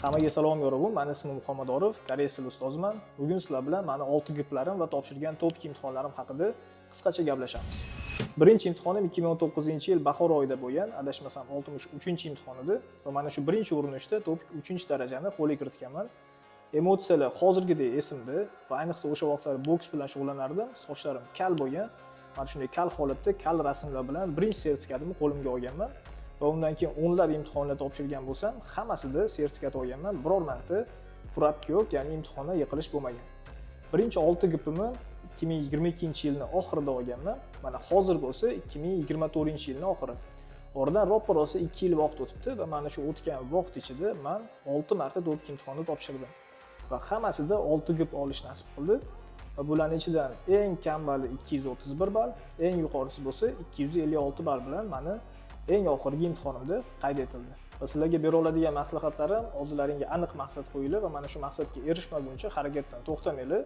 Hammaga salom yorug'im. Meni ismim Muhammadorov, koreys tili ustoziman. Bugun sizlar bilan meni 6 giplarim va topshirgan topik imtihonlarim haqida qisqacha gaplashamiz. Birinchi imtihonim 2019-yil bahor oyida bo'lgan, adashmasam 63-imtihon edi va mana shu birinchi urinishda topik 3-darajani qo'lga kiritganman. Emotsiyalar hozirgidek esimda va ayniqsa o'sha vaqtlar boks bilan shug'ullanardim. Sochlarim kal bo'lgan. Mana shunday kal holatda kal rasmlar bilan birinchi sertifikatimni qo'limga olganman. Va undan keyin o'nlab imtihonlar topshirgan bo'lsam, hammasida sertifikat olganman. Biror marta probka yo'q, ya'ni imtihonda yiqilish bo'lmagan. Birinchi 6 gipimni 2022-yilning oxirida olganman. Mana hozir bo'lsa 2024-yilning oxiri. Oradan ro'parosa 2 yil vaqt o'tibdi va mana shu o'tgan vaqt ichida men 6 marta topik imtihonni topshirdim. Va hammasida 6 gip olish nasib qildi. Va bularning ichidan eng kambali 231 ball, eng yuqorisi bo'lsa 256 ball bilan meni eng oxirgi imtihonimda qayd etildi. Va sizlarga bera oladigan maslahatlarim, oldilaringga aniq maqsad qo'yinglar va mana shu maqsadga erishmaguncha harakatdan to'xtamanglar.